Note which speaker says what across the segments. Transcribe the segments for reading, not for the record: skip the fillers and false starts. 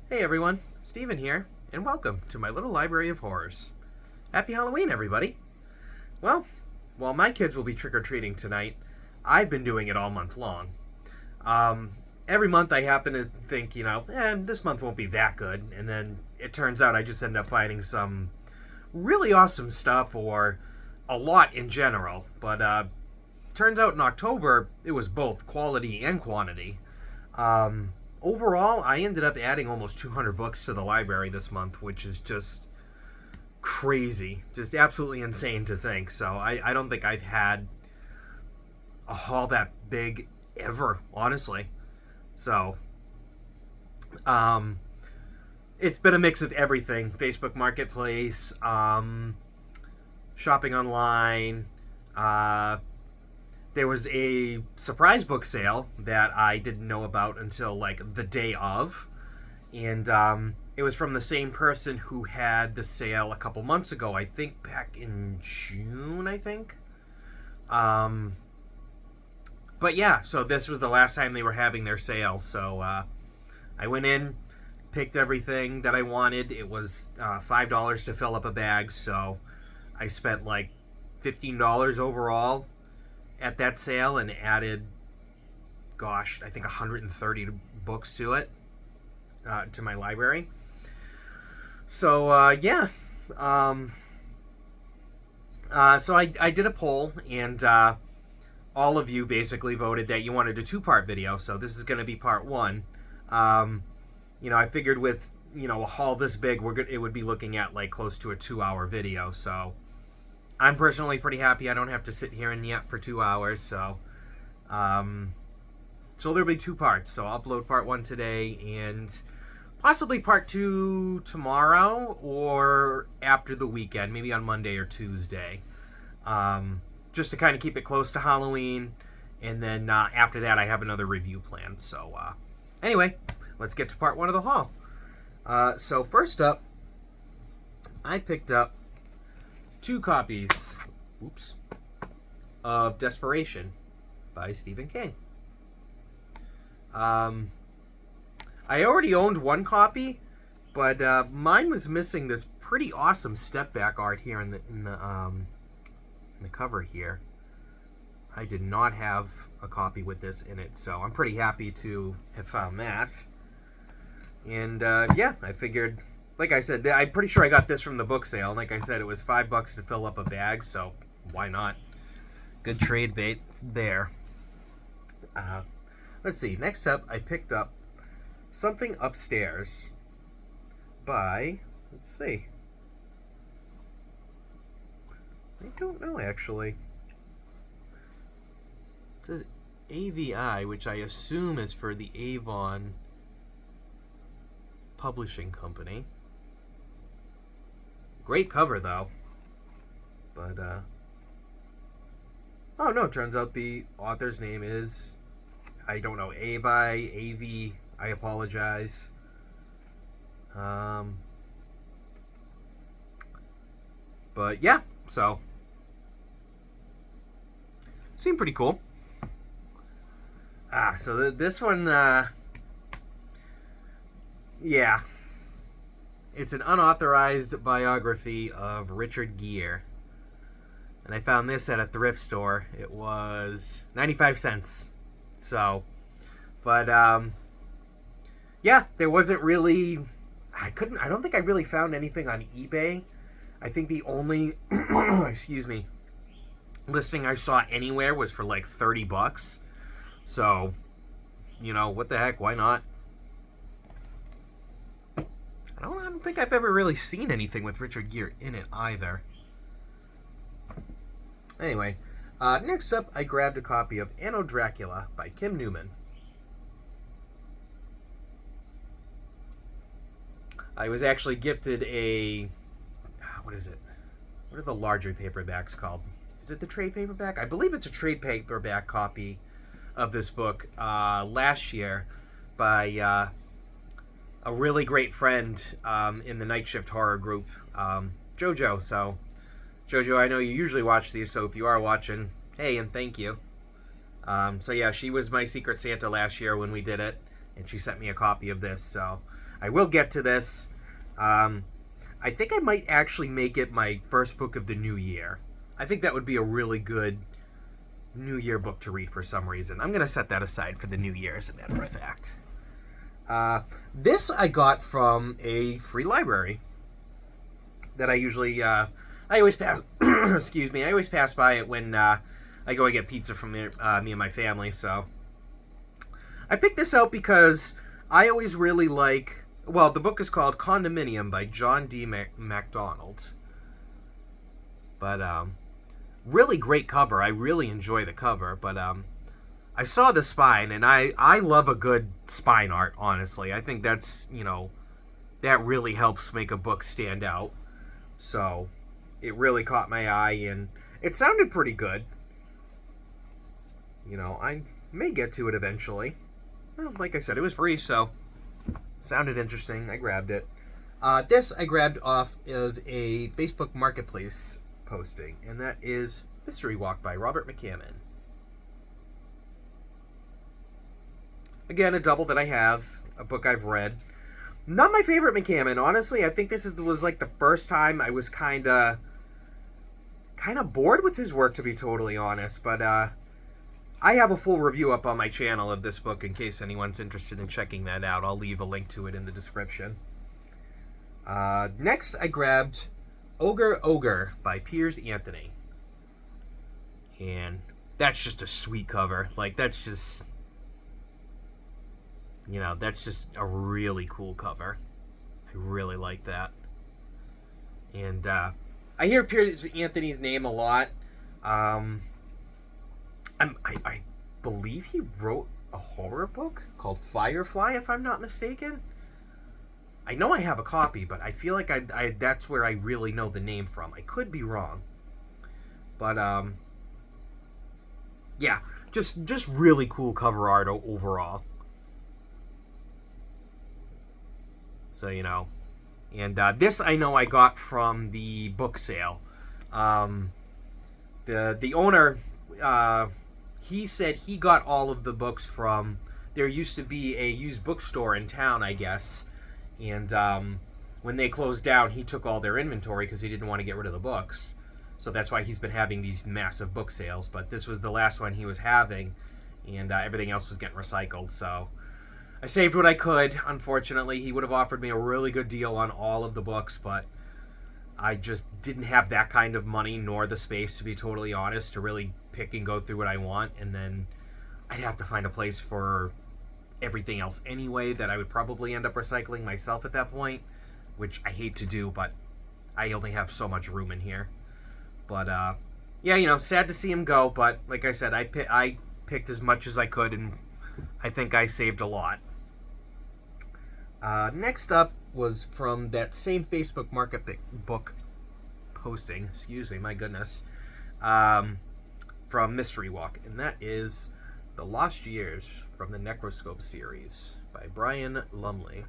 Speaker 1: Hey everyone, Steven here, and welcome to my little library of horrors. Happy Halloween, everybody! Well, while my kids will be trick-or-treating tonight, I've been doing it all month long. Every month I happen to think, this month won't be that good, and then it turns out I just end up finding some really awesome stuff, or a lot in general, but turns out in October it was both quality and quantity. Overall, I ended up adding almost 200 books to the library this month, which is just crazy. Just absolutely insane to think. So I don't think I've had a haul that big ever, honestly. So, it's been a mix of everything. Facebook Marketplace, shopping online, there was a surprise book sale that I didn't know about until like the day of, and it was from the same person who had the sale a couple months ago. I think back in June. But yeah, so this was the last time they were having their sale. So I went in, picked everything that I wanted. It was $5 to fill up a bag, so I spent like $15 overall at that sale and added, I think 130 books to it, to my library. So, yeah. So I did a poll, and all of you basically voted that you wanted a two-part video, so this is going to be part one. I figured with, a haul this big, it would be looking at like close to a 2-hour video, so I'm personally pretty happy I don't have to sit here and yap for 2 hours, so there'll be two parts. So I'll upload part one today and possibly part two tomorrow or after the weekend, maybe on Monday or Tuesday, just to kind of keep it close to Halloween, and then after that I have another review planned. So anyway, let's get to part one of the haul. So first up, I picked up 2 copies of Desperation by Stephen King. I already owned one copy, but mine was missing this pretty awesome step back art here in the cover here. I did not have a copy with this in it, so I'm pretty happy to have found that. And yeah, I figured, like I said, I'm pretty sure I got this from the book sale. And like I said, it was $5 to fill up a bag, so why not? Good trade bait there. Let's see. Next up, I picked up Something Upstairs by, let's see. I don't know, actually. It says AVI, which I assume is for the Avon Publishing Company. Great cover, though. But, oh, no, turns out the author's name is, I don't know, AV, I apologize. But, yeah, so, seemed pretty cool. So this one, yeah. It's an unauthorized biography of Richard Gere. And I found this at a thrift store. It was 95 cents. So, but, yeah, there wasn't really, I don't think I really found anything on eBay. I think the only, listing I saw anywhere was for like $30. So, what the heck, why not? I don't think I've ever really seen anything with Richard Gere in it either. Anyway, next up, I grabbed a copy of Anno Dracula by Kim Newman. I was actually gifted a, what is it? What are the larger paperbacks called? Is it the trade paperback? I believe it's a trade paperback copy of this book last year by a really great friend in the Night Shift horror group, Jojo. So, Jojo, I know you usually watch these, so if you are watching, hey, and thank you. So yeah, she was my Secret Santa last year when we did it, and she sent me a copy of this. So I will get to this. I think I might actually make it my first book of the new year. I think that would be a really good New Year book to read for some reason. I'm going to set that aside for the new year, as a matter of fact. This I got from a free library that I usually, I always pass, excuse me, I always pass by it when I go and get pizza from me and my family, so. I picked this out because I always really like, well, the book is called Condominium by John D. MacDonald. But, really great cover. I really enjoy the cover, but I saw the spine, and I love a good spine art, honestly. I think that's, that really helps make a book stand out. So, it really caught my eye, and it sounded pretty good. I may get to it eventually. Well, like I said, it was free, so sounded interesting. I grabbed it. This I grabbed off of a Facebook Marketplace posting, and that is Mystery Walk by Robert McCammon. Again, a double that I have, a book I've read. Not my favorite McCammon, honestly. I think this was like the first time I was kind of bored with his work, to be totally honest. But I have a full review up on my channel of this book in case anyone's interested in checking that out. I'll leave a link to it in the description. Next, I grabbed Ogre by Piers Anthony. And that's just a sweet cover. Like, that's just a really cool cover. I really like that. And I hear Piers Anthony's name a lot. I believe he wrote a horror book called Firefly, if I'm not mistaken. I know I have a copy, but I feel like I that's where I really know the name from. I could be wrong. But, yeah, just really cool cover art overall. So, and this I know I got from the book sale. The owner, he said he got all of the books from, there used to be a used bookstore in town, I guess. And when they closed down, he took all their inventory because he didn't want to get rid of the books. So that's why he's been having these massive book sales. But this was the last one he was having, and everything else was getting recycled. So I saved what I could. Unfortunately, he would have offered me a really good deal on all of the books, but I just didn't have that kind of money nor the space, to be totally honest, to really pick and go through what I want. And then I'd have to find a place for everything else anyway that I would probably end up recycling myself at that point, which I hate to do, but I only have so much room in here. But yeah, sad to see him go, but like I said, I picked as much as I could, and I think I saved a lot. Next up was from that same Facebook book posting, excuse me, my goodness, from Mystery Walk, and that is The Lost Years from the Necroscope series by Brian Lumley.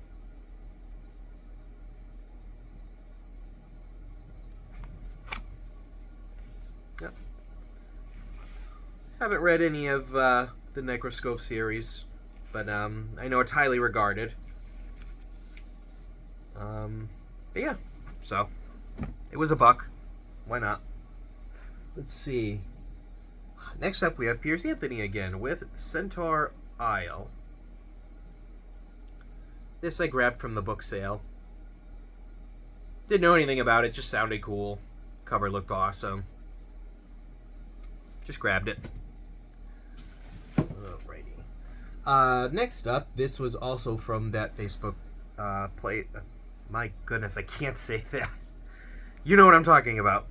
Speaker 1: Yep. Haven't read any of the Necroscope series, but I know it's highly regarded. But yeah, so it was a buck. Why not? Let's see. Next up, we have Piers Anthony again with Centaur Isle. This I grabbed from the book sale. Didn't know anything about it, just sounded cool. Cover looked awesome. Just grabbed it. Alrighty. Next up, this was also from that Facebook plate. My goodness, I can't say that. You know what I'm talking about.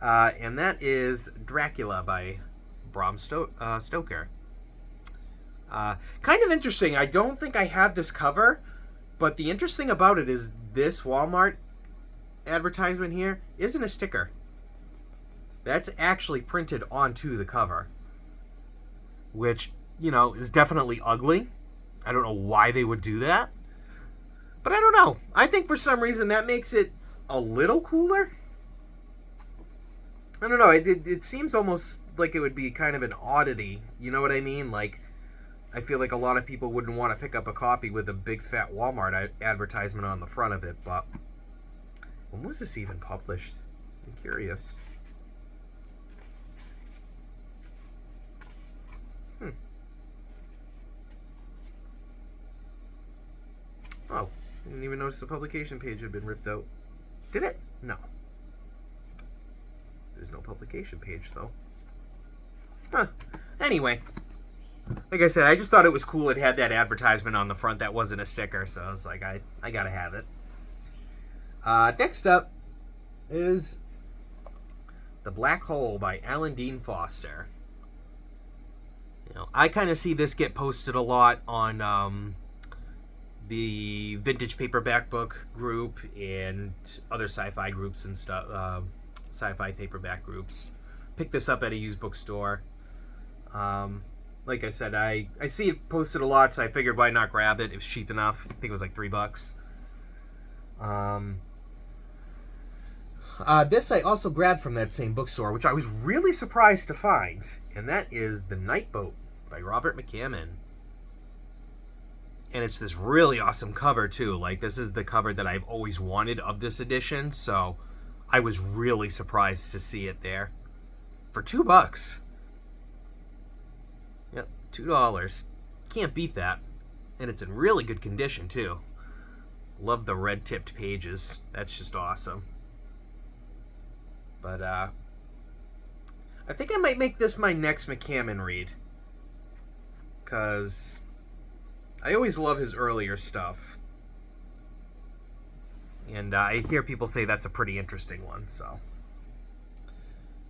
Speaker 1: And that is Dracula by Bram Stoker. Kind of interesting. I don't think I have this cover, but the interesting about it is this Walmart advertisement here isn't a sticker. That's actually printed onto the cover, which, is definitely ugly. I don't know why they would do that, but I don't know. I think for some reason that makes it a little cooler. I don't know. It seems almost like it would be kind of an oddity. You know what I mean? Like, I feel like a lot of people wouldn't want to pick up a copy with a big fat Walmart advertisement on the front of it, but when was this even published? I'm curious. Oh, I didn't even notice the publication page had been ripped out. Did it? No. There's no publication page, though. Huh. Anyway, like I said, I just thought it was cool it had that advertisement on the front that wasn't a sticker, so I was like, I gotta have it. Next up is The Black Hole by Alan Dean Foster. You know, I kind of see this get posted a lot on the vintage paperback book group and other sci-fi groups and stuff, sci-fi paperback groups. Picked this up at a used bookstore. Like I said, I see it posted a lot, so I figured why not grab it. It was cheap enough. I think it was like $3. This I also grabbed from that same bookstore, which I was really surprised to find, and that is The Night Boat by Robert McCammon. And it's this really awesome cover, too. Like, this is the cover that I've always wanted of this edition, so I was really surprised to see it there. For $2. Yep, $2. Can't beat that. And it's in really good condition, too. Love the red-tipped pages. That's just awesome. But, I think I might make this my next McCammon read. Because I always love his earlier stuff. And I hear people say that's a pretty interesting one, so.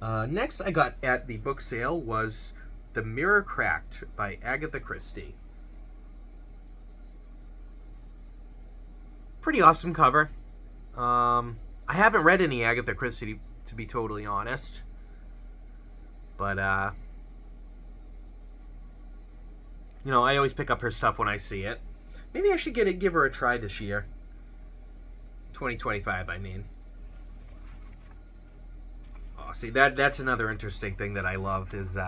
Speaker 1: Next I got at the book sale was The Mirror Cracked by Agatha Christie. Pretty awesome cover. I haven't read any Agatha Christie, to be totally honest. But, you know, I always pick up her stuff when I see it. Maybe I should give her a try this year. 2025, I mean. Oh, see, that's another interesting thing that I love is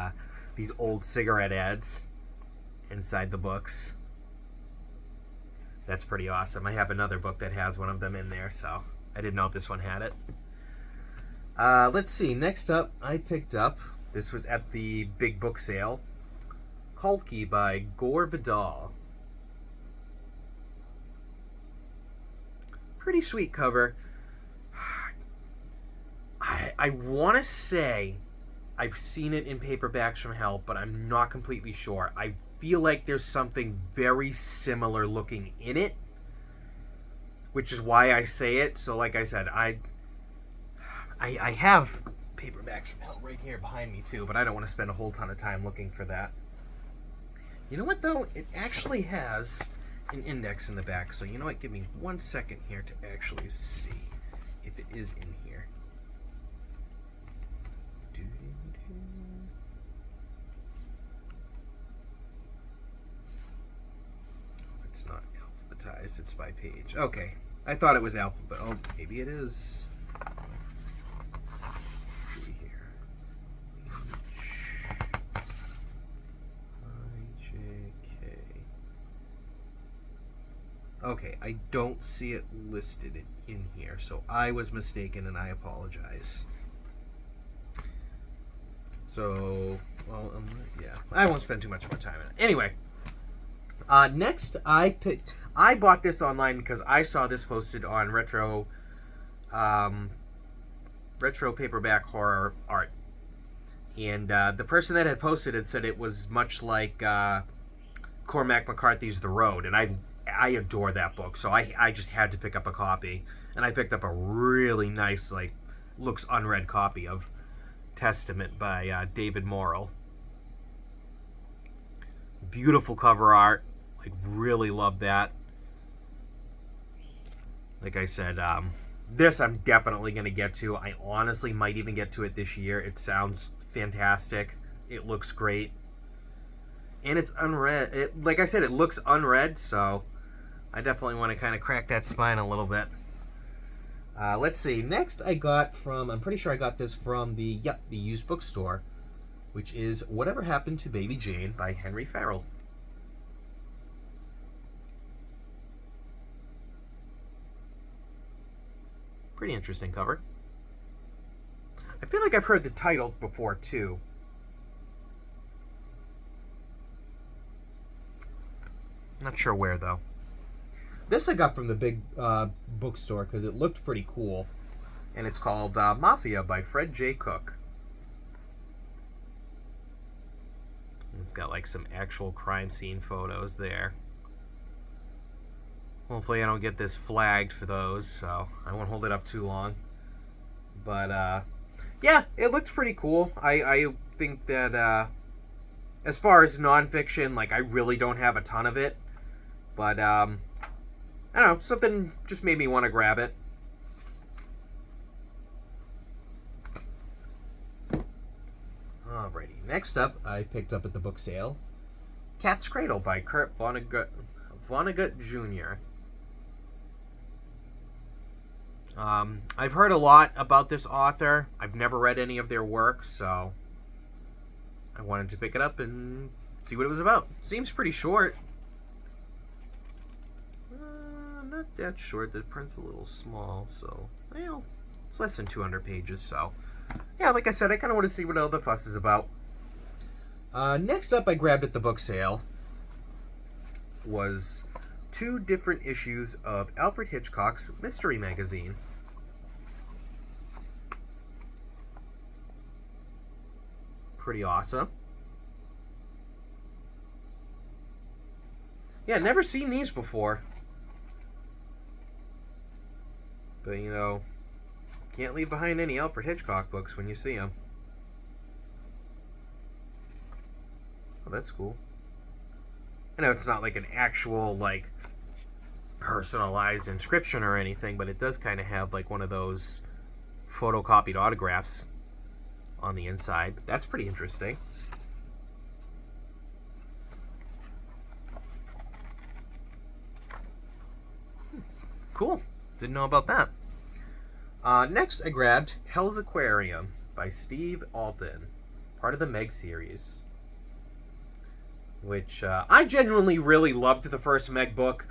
Speaker 1: these old cigarette ads inside the books. That's pretty awesome. I have another book that has one of them in there, so I didn't know if this one had it. Let's see. Next up, I picked up, this was at the big book sale, Kalki by Gore Vidal. Pretty sweet cover. I want to say I've seen it in paperbacks from Help, but I'm not completely sure. I feel like there's something very similar looking in it, which is why I say it. So like I said, I have paperbacks from Help right here behind me too, but I don't want to spend a whole ton of time looking for that. You know what, though? It actually has an index in the back. So, you know what? Give me 1 second here to actually see if it is in here. It's not alphabetized. It's by page. Okay. I thought it was alphabet. Oh, maybe it is. Okay, I don't see it listed in here, so I was mistaken and I apologize. So, well, yeah, I won't spend too much more time on it. Anyway, next I bought this online because I saw this posted on retro paperback horror art. And the person that had posted it said it was much like Cormac McCarthy's The Road, and I adore that book, so I just had to pick up a copy, and I picked up a really nice, like, looks unread copy of Testament by David Morrell. Beautiful cover art, like, really love that. Like I said, this I'm definitely going to get to. I honestly might even get to it this year. It sounds fantastic. It looks great. And it's unread. Like I said, it looks unread, so I definitely want to kind of crack that spine a little bit. Let's see. Next I got from, I'm pretty sure I got this from the used bookstore, which is Whatever Happened to Baby Jane by Henry Farrell. Pretty interesting cover. I feel like I've heard the title before, too. Not sure where, though. This I got from the big bookstore because it looked pretty cool. And it's called Mafia by Fred J. Cook. It's got like some actual crime scene photos there. Hopefully I don't get this flagged for those, so I won't hold it up too long. But, yeah, it looks pretty cool. I think that, as far as nonfiction, like, I really don't have a ton of it. But, I don't know, something just made me want to grab it. Alrighty, next up, I picked up at the book sale Cat's Cradle by Kurt Vonnegut Jr. I've heard a lot about this author. I've never read any of their work, so I wanted to pick it up and see what it was about. Seems pretty short. Not that short. The print's a little small, so, well, it's less than 200 pages, so. Yeah, like I said, I kind of want to see what all the fuss is about. Next up I grabbed at the book sale was 2 different issues of Alfred Hitchcock's mystery magazine. Pretty awesome. Yeah, never seen these before. But, you know, can't leave behind any Alfred Hitchcock books when you see them. Oh, that's cool. I know it's not like an actual, like, personalized inscription or anything, but it does kind of have, like, one of those photocopied autographs on the inside. That's pretty interesting. Cool. Didn't know about that. Next, I grabbed Hell's Aquarium by Steve Alton, part of the Meg series, which I genuinely really loved the first Meg book.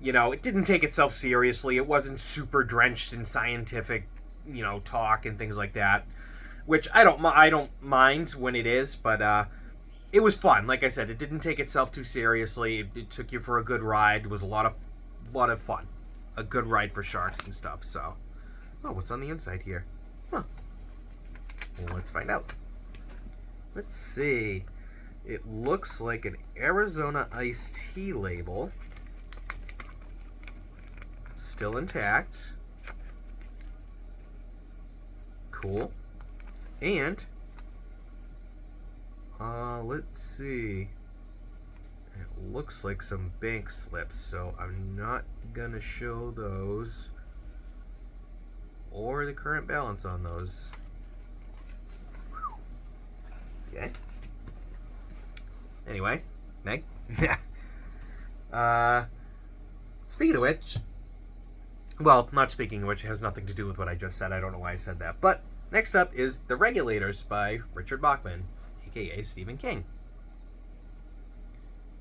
Speaker 1: You know, it didn't take itself seriously. It wasn't super drenched in scientific, you know, talk and things like that, which I don't mind when it is, but it was fun. Like I said, it didn't take itself too seriously. It took you for a good ride. It was a lot of fun. A good ride for sharks and stuff, so. Oh, what's on the inside here? Huh. Well, let's find out. Let's see. It looks like an Arizona iced tea label. Still intact. Cool. And, let's see. It looks like some bank slips, so I'm not gonna show those or the current balance on those. Okay. Anyway, Meg. Speaking of which, well, not speaking of which, it has nothing to do with what I just said. I don't know why I said that. But next up is The Regulators by Richard Bachman, aka Stephen King.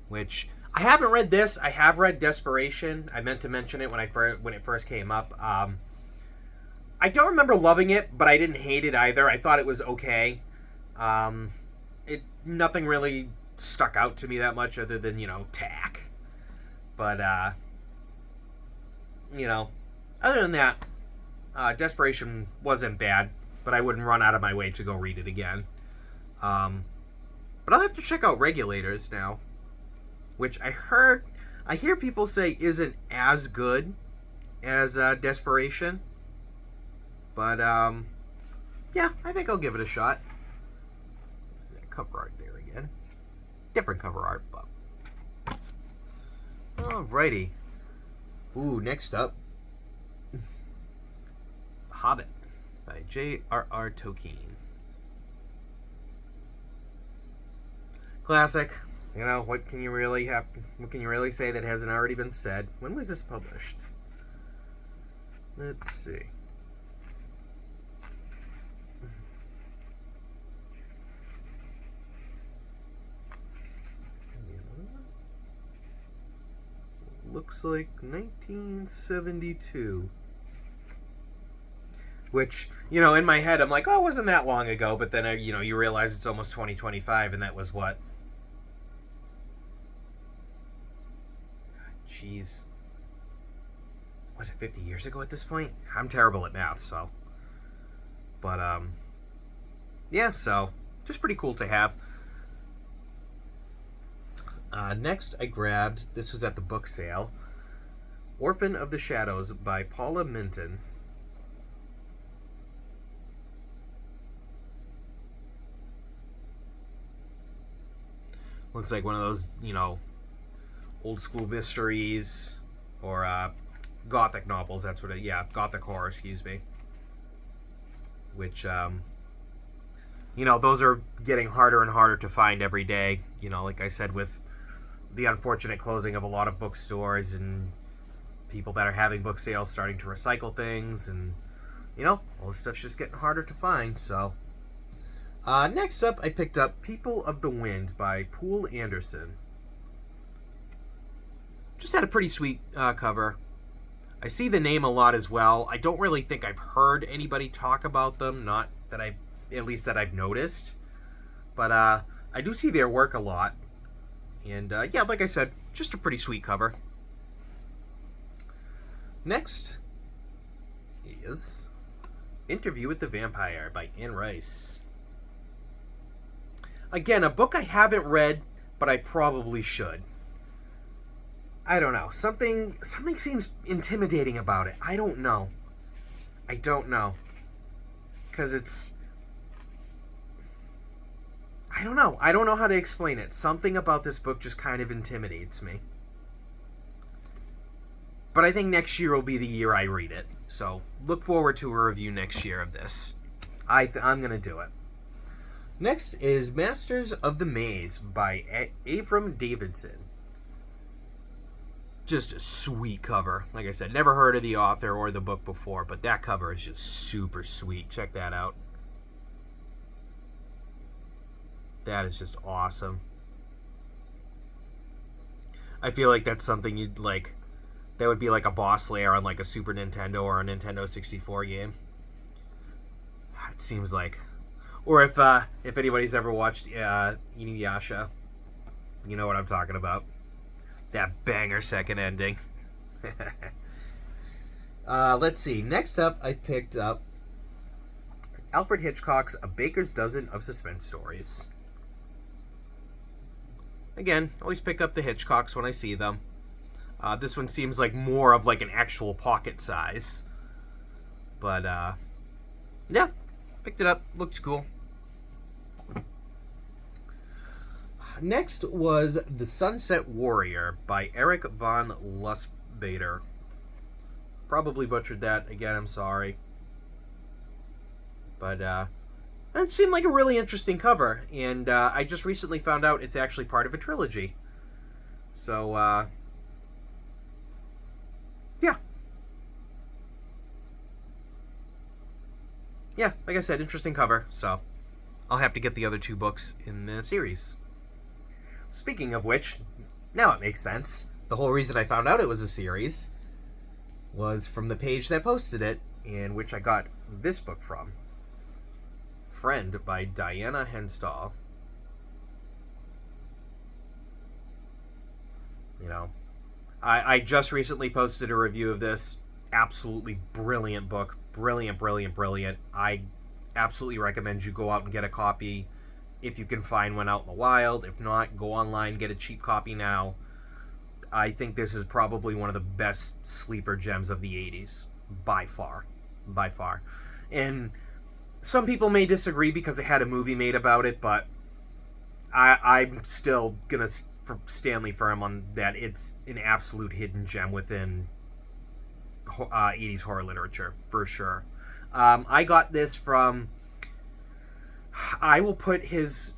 Speaker 1: Which, I haven't read this. I have read Desperation. I meant to mention it when it first came up. I don't remember loving it, but I didn't hate it either. I thought it was okay. Nothing really stuck out to me that much other than, you know, tack. But, you know, other than that, Desperation wasn't bad, but I wouldn't run out of my way to go read it again. But I'll have to check out Regulators now, which I hear people say isn't as good as Desperation. But, yeah, I think I'll give it a shot. There's that cover art there again. Different cover art, but. Alrighty. Ooh, next up. Hobbit by J.R.R. Tolkien. Classic. You know, what can you really say that hasn't already been said? When was this published? Let's see. Looks like 1972. Which, in my head, I'm like, oh, it wasn't that long ago. But then, you realize it's almost 2025, and that was what? Jeez. Was it 50 years ago at this point? I'm terrible at math, so. But, yeah, so, just pretty cool to have. Next, I grabbed, this was at the book sale, Orphan of the Shadows by Paula Minton. Looks like one of those, old school mysteries or gothic novels. That's what gothic horror, excuse me. Which, those are getting harder and harder to find every day. Like I said, with the unfortunate closing of a lot of bookstores and people that are having book sales starting to recycle things, and, all this stuff's just getting harder to find, so. Next up, I picked up People of the Wind by Poole Anderson. Just had a pretty sweet cover. I see the name a lot as well. I don't really think I've heard anybody talk about them, not that at least that I've noticed. But I do see their work a lot. And yeah, like I said, just a pretty sweet cover. Next is Interview with the Vampire by Anne Rice. Again, a book I haven't read, but I probably should. I don't know. Something seems intimidating about it. I don't know. Because it's... I don't know. I don't know how to explain it. Something about this book just kind of intimidates me. But I think next year will be the year I read it. So, look forward to a review next year of this. I'm going to do it. Next is Masters of the Maze by Avram Davidson. Just a sweet cover. Like I said, never heard of the author or the book before, but that cover is just super sweet. Check that out. That is just awesome. I feel like that's something you'd like. That would be like a boss layer on like a Super Nintendo or a Nintendo 64 game. It seems like. Or if anybody's ever watched Inuyasha, you know what I'm talking about. That banger second ending. Let's see. Next up, I picked up Alfred Hitchcock's A Baker's Dozen of Suspense Stories. Again, always pick up the Hitchcocks when I see them. This one seems like more of like an actual pocket size. But, yeah. Picked it up. Looked cool. Next was The Sunset Warrior by Eric von Lustbader. Probably butchered that. Again, I'm sorry. But, it seemed like a really interesting cover. And, I just recently found out it's actually part of a trilogy. So, yeah. Yeah, like I said, interesting cover. So, I'll have to get the other two books in the series. Speaking of which, now it makes sense. The whole reason I found out it was a series was from the page that posted it, in which I got this book from. Friend by Diana Henstall. I just recently posted a review of this. Absolutely brilliant book. Brilliant. I absolutely recommend you go out and get a copy if you can find one out in the wild. If not, go online, get a cheap copy now. I think this is probably one of the best sleeper gems of the 80s. By far. And some people may disagree because they had a movie made about it, but I'm still going to stand firm on that. It's an absolute hidden gem within 80s horror literature, for sure. I got this from... I will put his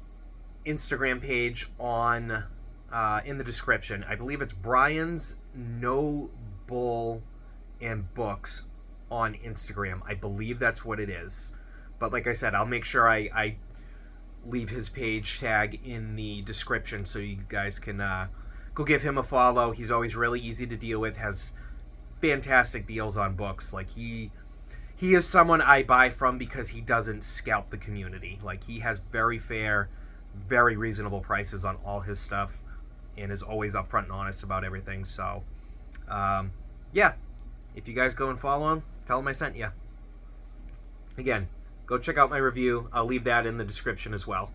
Speaker 1: Instagram page on in the description. I believe it's Brian's No Bull and Books on Instagram. I believe that's what it is. But like I said, I'll make sure I leave his page tag in the description so you guys can go give him a follow. He's always really easy to deal with, has fantastic deals on books. Like he he is someone I buy from because he doesn't scalp the community. Like, he has very fair, very reasonable prices on all his stuff and is always upfront and honest about everything. So, yeah, if you guys go and follow him, tell him I sent you. Again, go check out my review. I'll leave that in the description as well.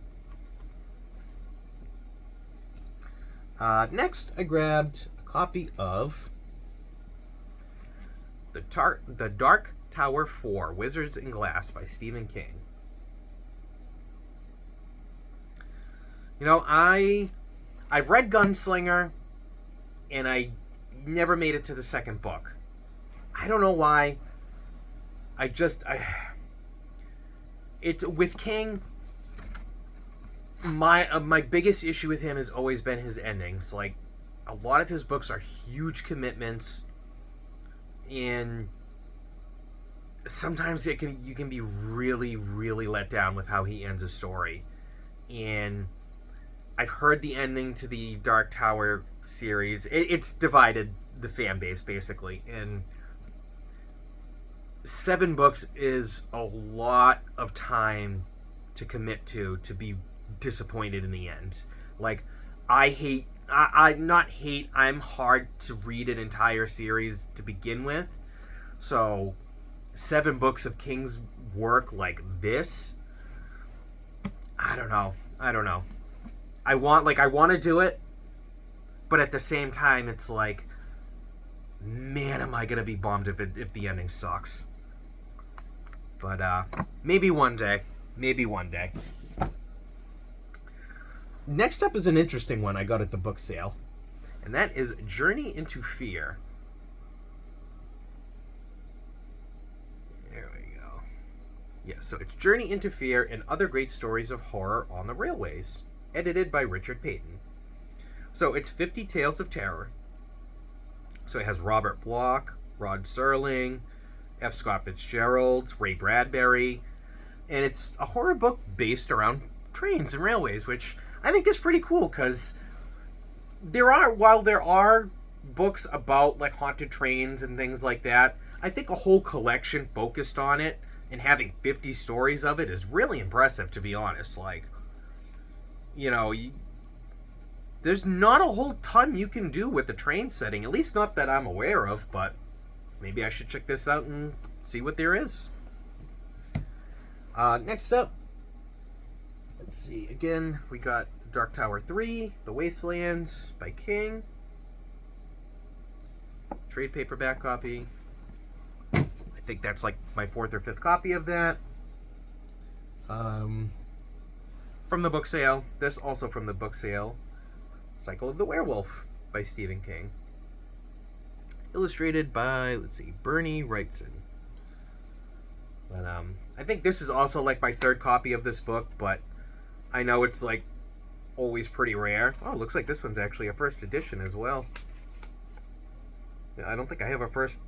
Speaker 1: Next, I grabbed a copy of The Dark Tower 4, Wizards in Glass by Stephen King. You know, I've read Gunslinger, and I never made it to the second book. I don't know why. It's with King. My biggest issue with him has always been his endings. Like, a lot of his books are huge commitments, and sometimes you can be really, really let down with how he ends a story. And I've heard the ending to the Dark Tower series. It's divided the fan base, basically. And 7 books is a lot of time to commit to be disappointed in the end. Like, I'm hard to read an entire series to begin with. So 7 books of King's work like this, I don't know. I want to do it, but at the same time, it's like, man, am I gonna be bummed if the ending sucks. But maybe one day. Next up is an interesting one I got at the book sale, and that is Journey into Fear. There we go. Yeah, so it's Journey into Fear and Other Great Stories of Horror on the Railways, edited by Richard Payton. So it's 50 Tales of Terror. So it has Robert Bloch, Rod Serling, F. Scott Fitzgerald, Ray Bradbury, and it's a horror book based around trains and railways, which I think is pretty cool, because while there are books about like haunted trains and things like that, I think a whole collection focused on it and having 50 stories of it is really impressive, to be honest. Like, you know, there's not a whole ton you can do with the train setting, at least not that I'm aware of, but maybe I should check this out and see what there is. Next up, let's see, again, we got The Dark Tower 3, The Wastelands by King. Trade paperback copy. I think that's like my 4th or 5th copy of that. From the book sale. This also from the book sale. Cycle of the Werewolf by Stephen King. Illustrated by, let's see, Bernie Wrightson. But I think this is also like my 3rd copy of this book, but I know it's like always pretty rare. Oh, it looks like this one's actually a 1st edition as well. I don't think I have a first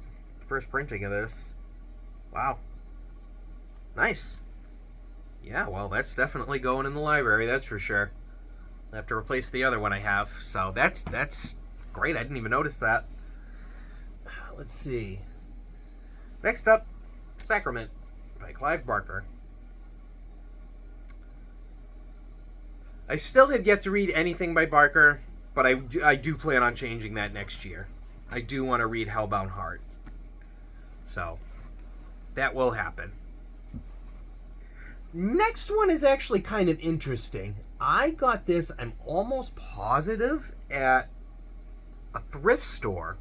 Speaker 1: printing of this. Wow. Nice. Yeah, well, that's definitely going in the library, that's for sure. I have to replace the other one I have, so that's great. I didn't even notice that. Let's see. Next up, Sacrament by Clive Barker. I still have yet to read anything by Barker, but I do plan on changing that next year. I do want to read Hellbound Heart. So, that will happen. Next one is actually kind of interesting. I got this, I'm almost positive, at a thrift store.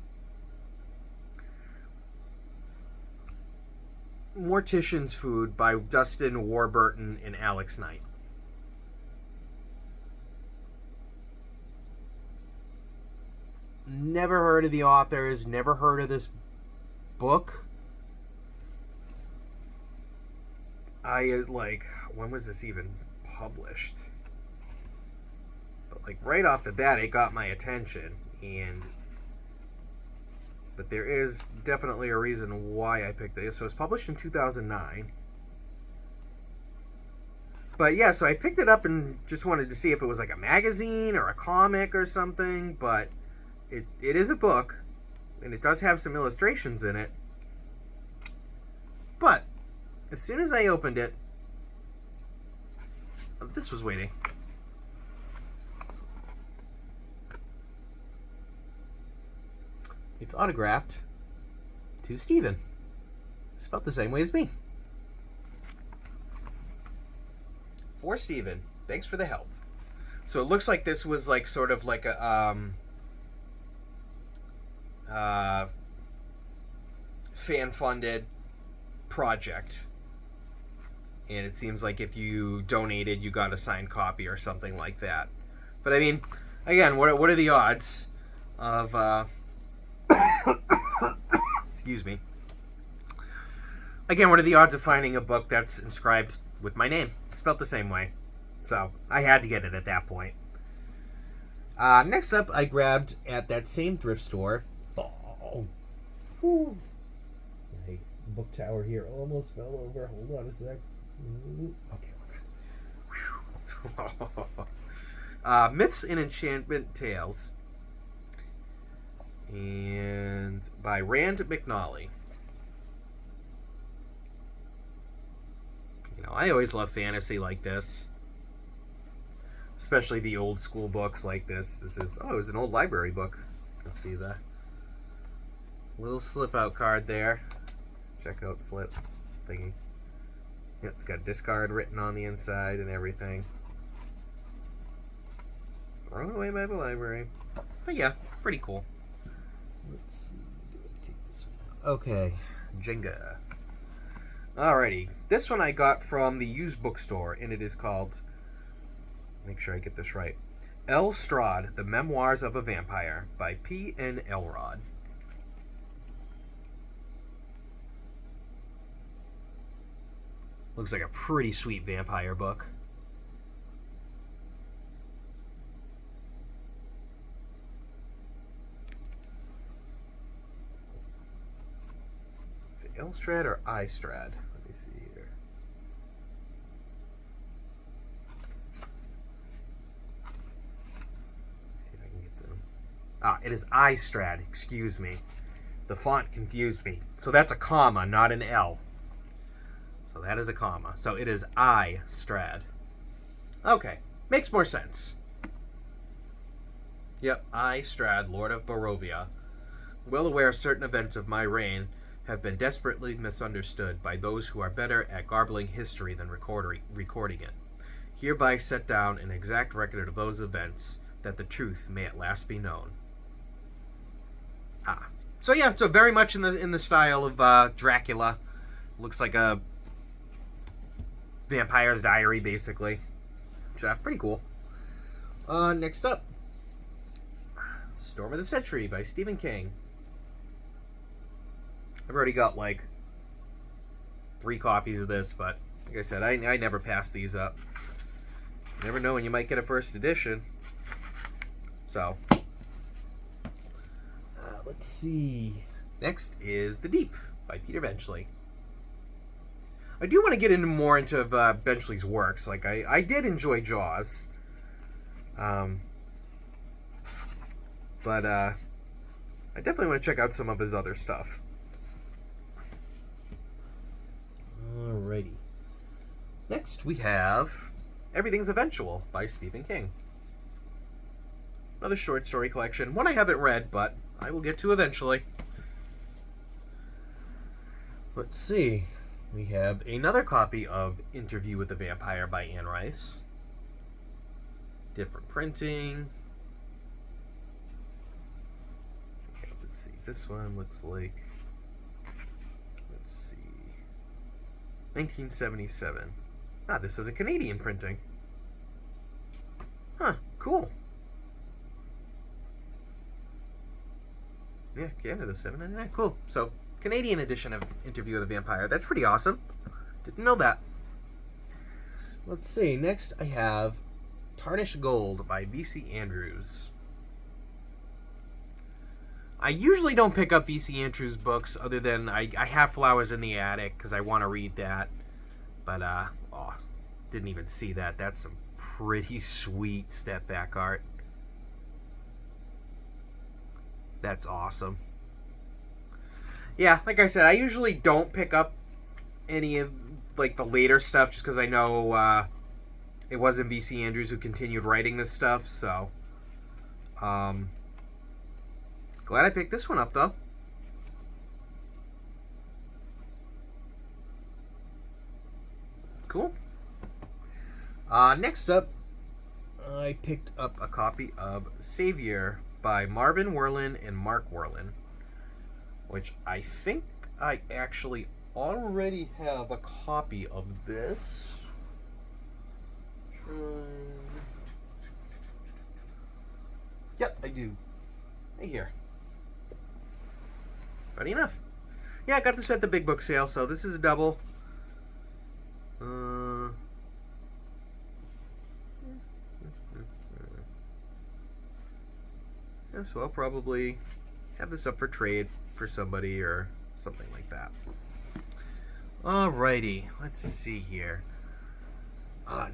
Speaker 1: Mortician's Food by Dustin Warburton and Alex Knight. Never heard of the authors, never heard of this book. When was this even published? But right off the bat, it got my attention, but there is definitely a reason why I picked it. So it was published in 2009. But yeah, so I picked it up and just wanted to see if it was like a magazine or a comic or something, but it is a book, and it does have some illustrations in it. But as soon as I opened it, this was waiting. It's autographed to Steven. Spelled the same way as me. For Steven. Thanks for the help. So it looks like this was like sort of like a fan-funded project. And it seems like if you donated, you got a signed copy or something like that. But I mean, again, what are the odds of excuse me. Again, what are the odds of finding a book that's inscribed with my name, spelled the same way? So I had to get it at that point. Next up, I grabbed at that same thrift store. Oh, whew. My book tower here almost fell over. Hold on a sec. Okay, we're good. Myths and Enchantment Tales, and by Rand McNally. You know, I always love fantasy like this, especially the old school books like this. This is it was an old library book. Let's see the little slip out card there. Checkout slip thingy. Yep, it's got discard written on the inside and everything. Thrown away by the library. But yeah, pretty cool. Let's see. Do I take this one out? Okay. Jenga. Alrighty. This one I got from the used bookstore, and it is called, make sure I get this right, L. Strahd, The Memoirs of a Vampire by P. N. Elrod. Looks like a pretty sweet vampire book. Is it Elstrad or Istrad? Let me see here. See if I can get some. It is Istrad, excuse me. The font confused me. So that's a comma, not an L. So that is a comma. So it is Istrad. Okay. Makes more sense. Yep, Istrad, Lord of Barovia. Well aware certain events of my reign have been desperately misunderstood by those who are better at garbling history than recording it. Hereby set down an exact record of those events, that the truth may at last be known. So yeah, so very much in the style of Dracula. Looks like a Vampire's Diary, basically. Which is pretty cool. Next up, Storm of the Century by Stephen King. I've already got like 3 copies of this, but like I said, I never pass these up. You never know when you might get a first edition. So, let's see. Next is The Deep by Peter Benchley. I do want to get into Benchley's works. Like I did enjoy Jaws, but I definitely want to check out some of his other stuff. Alrighty. Next we have Everything's Eventual by Stephen King. Another short story collection. One I haven't read, but I will get to eventually. Let's see. We have another copy of Interview with the Vampire by Anne Rice. Different printing. Okay, let's see. This one looks like, let's see, 1977. This is a Canadian printing. Huh, cool. Yeah, Canada, $7.99. Cool. So, Canadian edition of Interview with the Vampire. That's pretty awesome. Didn't know that. Let's see. Next, I have Tarnished Gold by V.C. Andrews. I usually don't pick up V.C. Andrews books other than I have Flowers in the Attic because I want to read that. But, didn't even see that. That's some pretty sweet step back art. That's awesome. Yeah, like I said, I usually don't pick up any of like the later stuff just because I know it wasn't V.C. Andrews who continued writing this stuff. So, glad I picked this one up though. Cool. Next up, I picked up a copy of Savior by Marvin Werlin and Mark Werlin, which I think I actually already have a copy of this. Yep, I do. Right here. Funny enough. Yeah, I got this at the big book sale, so this is a double. Yeah, so I'll probably have this up for trade for somebody or something like that. Alrighty, let's see here.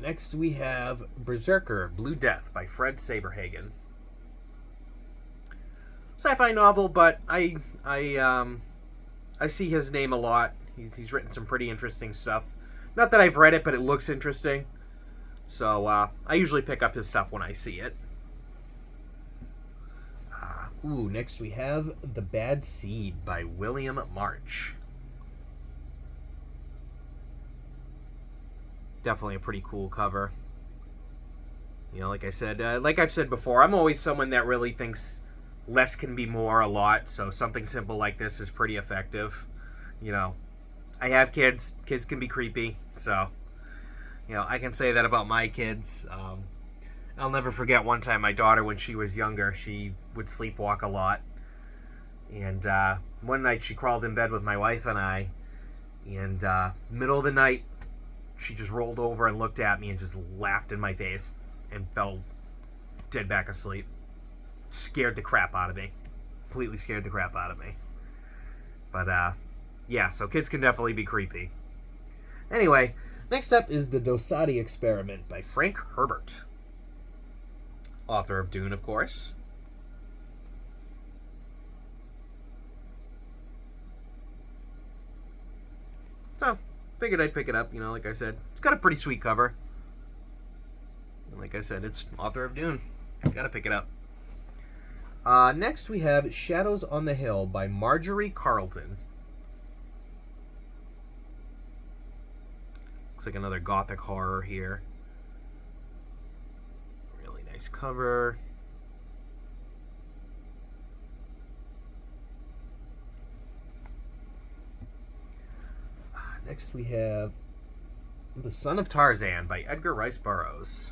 Speaker 1: Next we have Berserker Blue Death by Fred Saberhagen. Sci-fi novel, but I see his name a lot. He's written some pretty interesting stuff. Not that I've read it, but it looks interesting. So I usually pick up his stuff when I see it. Next we have The Bad Seed by William March. Definitely a pretty cool cover. You know, like I said, like I've said before, I'm always someone that really thinks less can be more a lot, so something simple like this is pretty effective. You know, I have kids. Kids can be creepy, so, you know, I can say that about my kids. I'll never forget one time my daughter, when she was younger, she would sleepwalk a lot. And one night she crawled in bed with my wife and I, and middle of the night, she just rolled over and looked at me and just laughed in my face and fell dead back asleep. Scared the crap out of me. Completely scared the crap out of me. But, yeah, so kids can definitely be creepy. Anyway, next up is The Dosadi Experiment by Frank Herbert. Author of Dune, of course. So, figured I'd pick it up, you know, like I said. It's got a pretty sweet cover. And like I said, it's author of Dune. Gotta pick it up. Next we have Shadows on the Hill by Marjorie Carlton. Looks like another gothic horror here. Really nice cover. Next we have The Son of Tarzan by Edgar Rice Burroughs.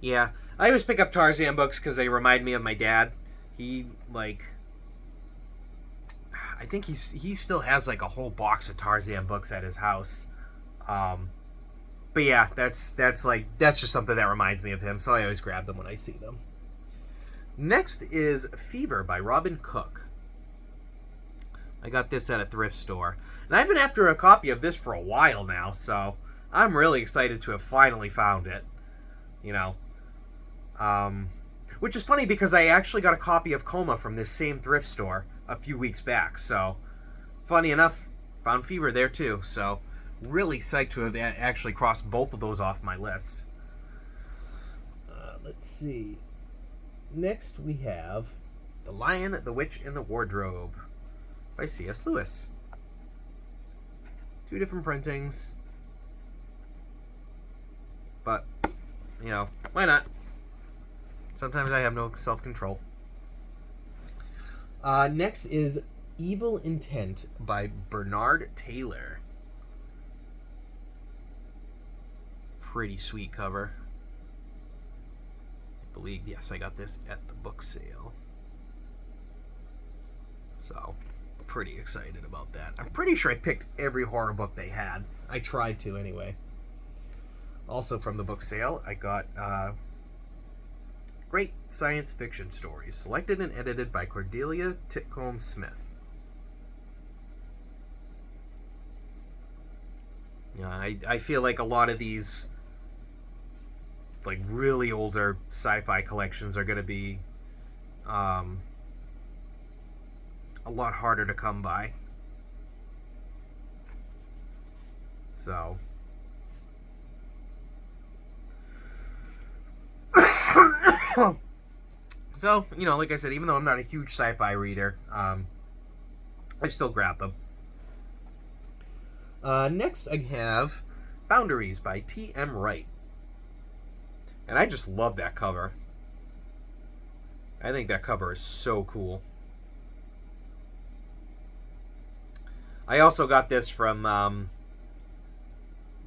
Speaker 1: Yeah, I always pick up Tarzan books because they remind me of my dad. He, like, I think he still has, like, a whole box of Tarzan books at his house. But yeah, that's just something that reminds me of him, so I always grab them when I see them. Next is Fever by Robin Cook. I got this at a thrift store. And I've been after a copy of this for a while now, so I'm really excited to have finally found it. You know. Which is funny because I actually got a copy of Coma from this same thrift store a few weeks back. So, funny enough, found Fever there too. So, really psyched to have actually crossed both of those off my list. Let's see. Next we have The Lion, the Witch, and the Wardrobe by C.S. Lewis. Two different printings. But, you know, why not? Sometimes I have no self-control. Next is Evil Intent by Bernard Taylor. Pretty sweet cover. I believe, yes, I got this at the book sale. So, pretty excited about that. I'm pretty sure I picked every horror book they had. I tried to, anyway. Also from the book sale, I got Great Science Fiction Stories, selected and edited by Cordelia Titcomb Smith. Yeah, I feel like a lot of these, like, really older sci-fi collections are going to be a lot harder to come by. So so, you know, like I said, even though I'm not a huge sci-fi reader, I still grab them. Next, I have Boundaries by T.M. Wright. And I just love that cover. I think that cover is so cool. I also got this from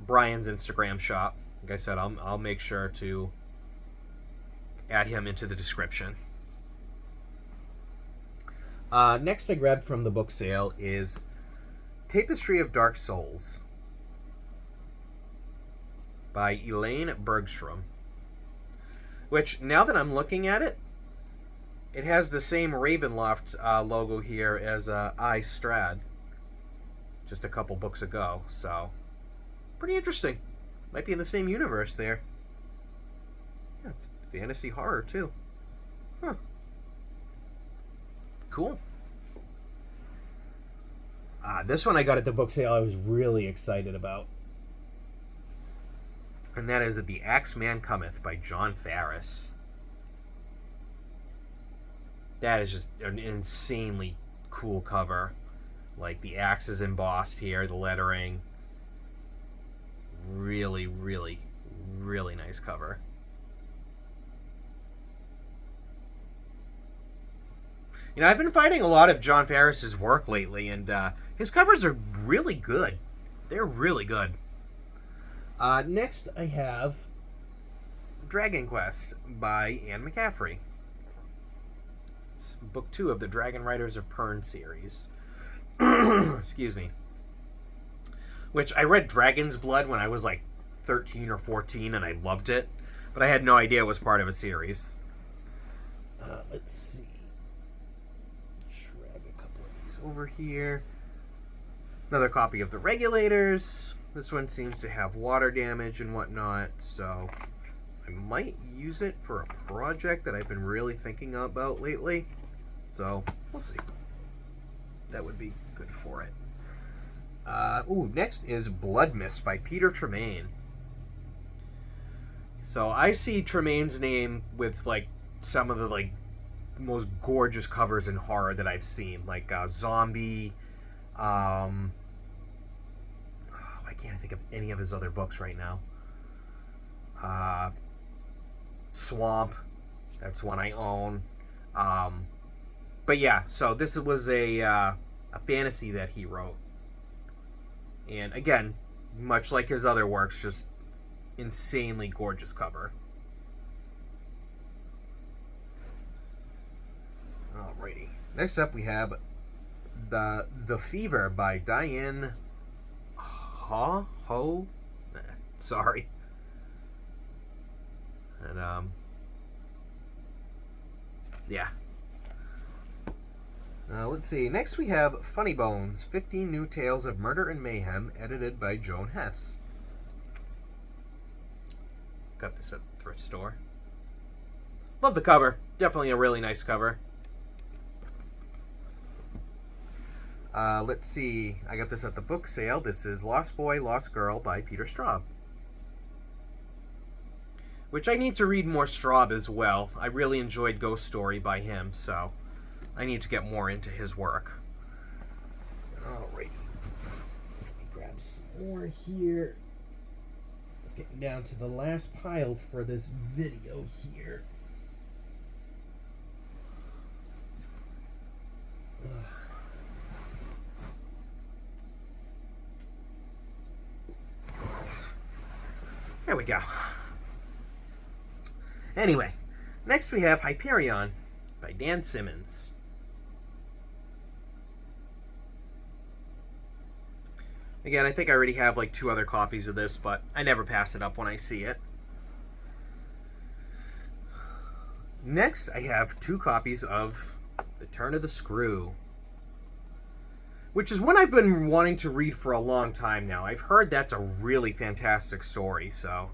Speaker 1: Brian's Instagram shop. Like I said, I'll make sure to add him into the description. Next I grabbed from the book sale is Tapestry of Dark Souls by Elaine Bergstrom. Which, now that I'm looking at it, it has the same Ravenloft logo here as I Strad, just a couple books ago. So, pretty interesting. Might be in the same universe there. Yeah, it's fantasy horror too. Huh. Cool. This one I got at the book sale I was really excited about. And that is The Axeman Cometh by John Farris. That is just an insanely cool cover. Like, the axe is embossed here, the lettering. Really, really, really nice cover. You know, I've been finding a lot of John Farris's work lately, and his covers are really good. They're really good. Next, I have Dragon Quest by Anne McCaffrey. It's book 2 of the Dragon Riders of Pern series. Excuse me. Which, I read Dragon's Blood when I was like 13 or 14, and I loved it. But I had no idea it was part of a series. Let's see. Drag a couple of these over here. Another copy of The Regulators. This one seems to have water damage and whatnot, so I might use it for a project that I've been really thinking about lately. So, we'll see. That would be good for it. Next is Blood Mist by Peter Tremaine. So, I see Tremaine's name with, like, some of the, like, most gorgeous covers in horror that I've seen. Like, Zombie, I can't think of any of his other books right now. Swamp, that's one I own. But yeah, so this was a fantasy that he wrote. And again, much like his other works, just insanely gorgeous cover. Alrighty. Next up we have The Fever by Diane sorry. And yeah. Let's see. Next we have Funny Bones, 15 New Tales of Murder and Mayhem, edited by Joan Hess. Got this at the thrift store. Love the cover. Definitely a really nice cover. Let's see. I got this at the book sale. This is Lost Boy, Lost Girl by Peter Straub. Which I need to read more Straub as well. I really enjoyed Ghost Story by him, so I need to get more into his work. Alrighty. Let me grab some more here. Getting down to the last pile for this video here. There we go. Anyway, next we have Hyperion by Dan Simmons. Again, I think I already have like 2 other copies of this, but I never pass it up when I see it. Next, I have 2 copies of The Turn of the Screw, which is one I've been wanting to read for a long time now. I've heard that's a really fantastic story, so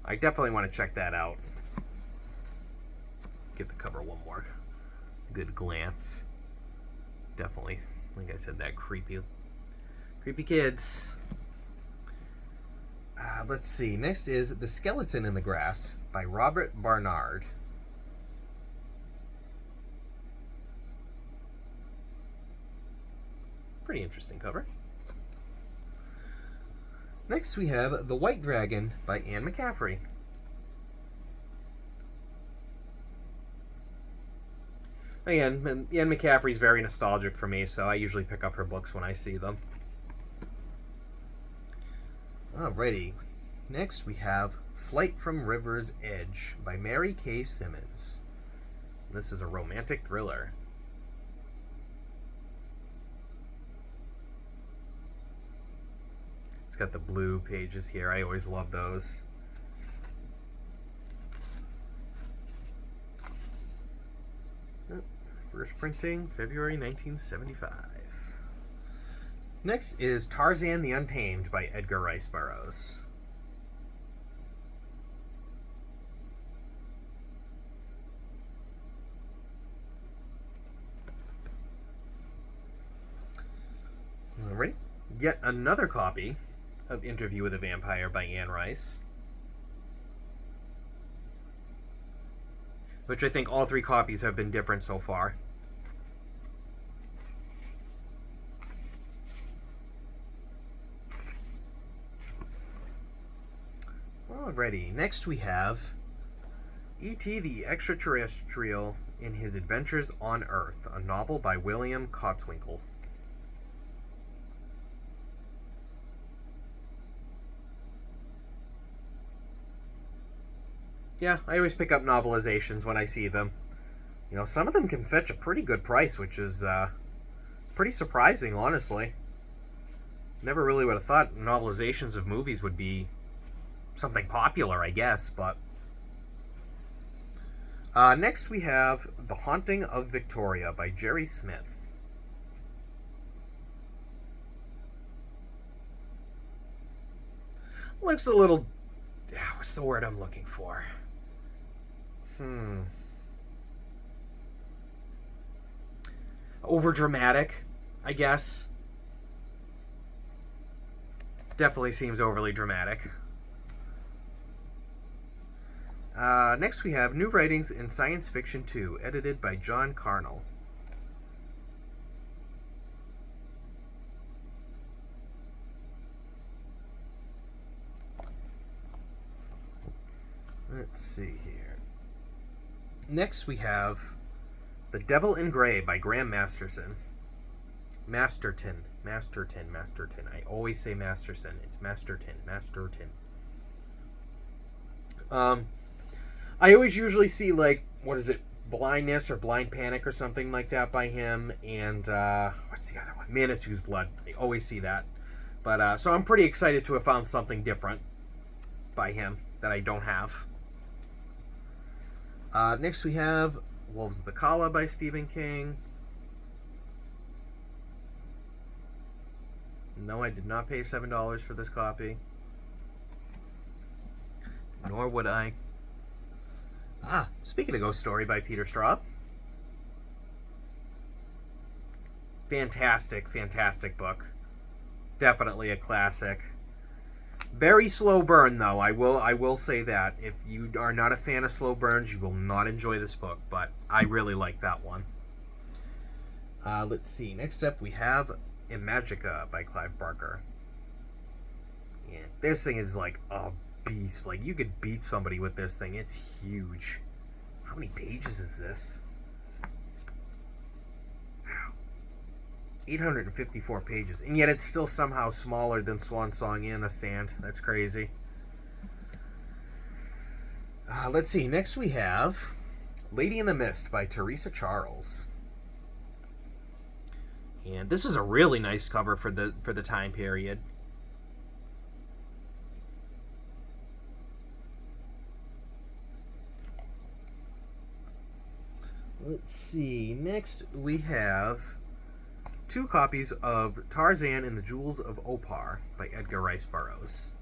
Speaker 1: I definitely want to check that out. Give the cover one more good glance. Definitely, like I said, that creepy kids. Let's see. Next is The Skeleton in the Grass by Robert Barnard. Pretty interesting cover. Next we have The White Dragon by Anne McCaffrey. Again, Anne McCaffrey's very nostalgic for me, so I usually pick up her books when I see them. Alrighty. Next we have Flight from River's Edge by Mary K. Simmons. This is a romantic thriller. It's got the blue pages here. I always love those. First printing, February 1975. Next is Tarzan the Untamed by Edgar Rice Burroughs. Alright, yet another copy of Interview with a Vampire by Anne Rice, which I think all three copies have been different so far. Alrighty, next we have E.T. the Extraterrestrial in His Adventures on Earth, a novel by William Cotswinkle. Yeah, I always pick up novelizations when I see them. You know, some of them can fetch a pretty good price, which is pretty surprising, honestly. Never really would have thought novelizations of movies would be something popular, I guess, but... next we have The Haunting of Victoria by Jerry Smith. Looks a little... what's the word I'm looking for? Overdramatic, I guess. Definitely seems overly dramatic. Next we have New Writings in Science Fiction 2, edited by John Carnell. Let's see here. Next we have The Devil in Grey by Graham Masterton. Masterton. I always say Masterson. It's Masterton. I always usually see, like, what is it, Blindness or Blind Panic or something like that by him, and, what's the other one? Manitou's Blood. I always see that. But, so I'm pretty excited to have found something different by him that I don't have. Next we have Wolves of the Kala by Stephen King. No, I did not pay $7 for this copy. Nor would I. Speaking of Ghost Story by Peter Straub. Fantastic book. Definitely a classic. Very slow burn, though. I will say that. If you are not a fan of slow burns, you will not enjoy this book, but I really like that one. Let's see. Next up, we have Imagica by Clive Barker. Yeah, this thing is like a beast. Like, you could beat somebody with this thing. It's huge. How many pages is this? Wow. 854 pages. And yet it's still somehow smaller than Swan Song in a stand. That's crazy. Let's see. Next we have Lady in the Mist by Teresa Charles. And this is a really nice cover for the time period. Let's see. Next, we have 2 copies of Tarzan and the Jewels of Opar by Edgar Rice Burroughs.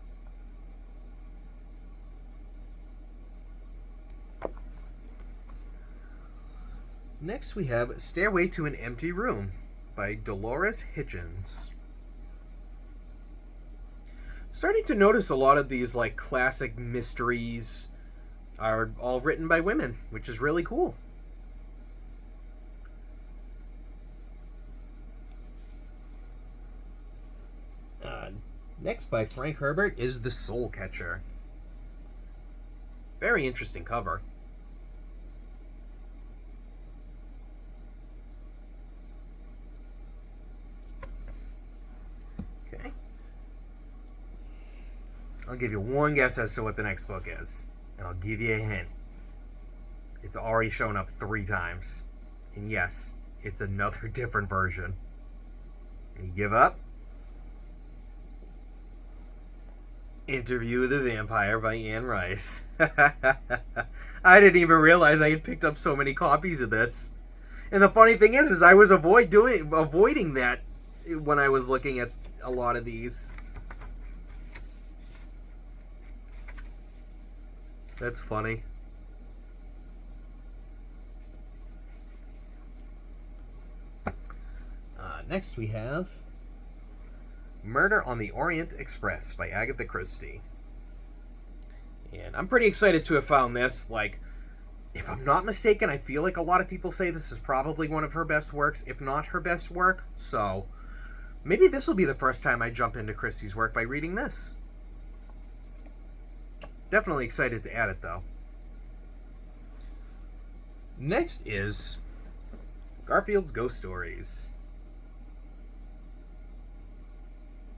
Speaker 1: Next, we have Stairway to an Empty Room by Dolores Hitchens. Starting to notice a lot of these like classic mysteries are all written by women, which is really cool. Next by Frank Herbert is The Soul Catcher. Very interesting cover. Okay. I'll give you one guess as to what the next book is. And I'll give you a hint. It's already shown up 3 times. And yes, it's another different version. You give up? Interview with the Vampire by Anne Rice. I didn't even realize I had picked up so many copies of this. And the funny thing is I was avoiding that when I was looking at a lot of these. That's funny. Next we have Murder on the Orient Express by Agatha Christie. And I'm pretty excited to have found this. Like, if I'm not mistaken, I feel like a lot of people say this is probably one of her best works, if not her best work. So, maybe this will be the first time I jump into Christie's work by reading this. Definitely excited to add it, though. Next is Garfield's Ghost Stories.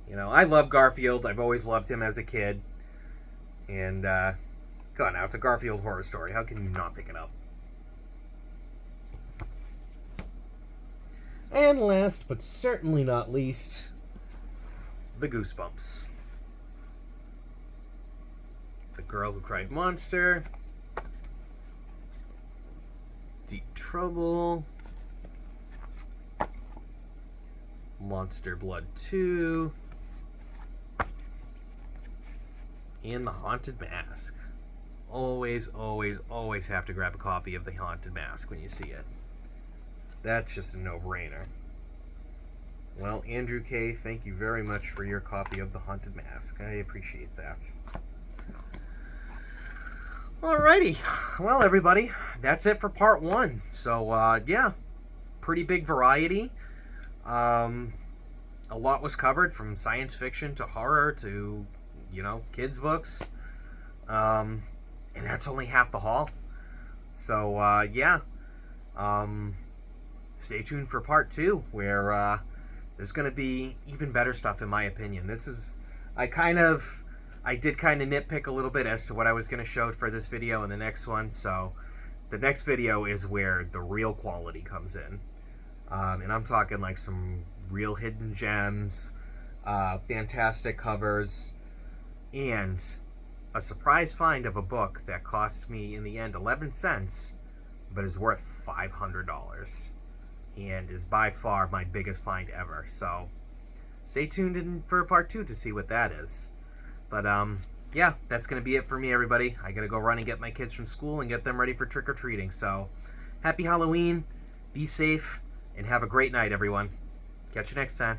Speaker 1: You know, I love Garfield. I've always loved him as a kid. And, come on now, it's a Garfield horror story. How can you not pick it up? And last, but certainly not least, The Goosebumps. The Girl Who Cried Monster. Deep Trouble. Monster Blood 2. And The Haunted Mask. Always, always, always have to grab a copy of The Haunted Mask when you see it. That's just a no-brainer. Well, Andrew K., thank you very much for your copy of The Haunted Mask. I appreciate that. Alrighty. Well, everybody, that's it for part 1. So, yeah, pretty big variety. A lot was covered, from science fiction to horror to, you know, kids' books. And that's only half the haul. So, yeah. Stay tuned for part 2, where there's going to be even better stuff, in my opinion. This is... I did kind of nitpick a little bit as to what I was going to show for this video and the next one. So, the next video is where the real quality comes in. And I'm talking like some real hidden gems, fantastic covers, and a surprise find of a book that cost me, in the end, 11 cents, but is worth $500, and is by far my biggest find ever. So, stay tuned in for part 2 to see what that is. But, yeah, that's going to be it for me, everybody. I got to go run and get my kids from school and get them ready for trick-or-treating. So, happy Halloween, be safe, and have a great night, everyone. Catch you next time.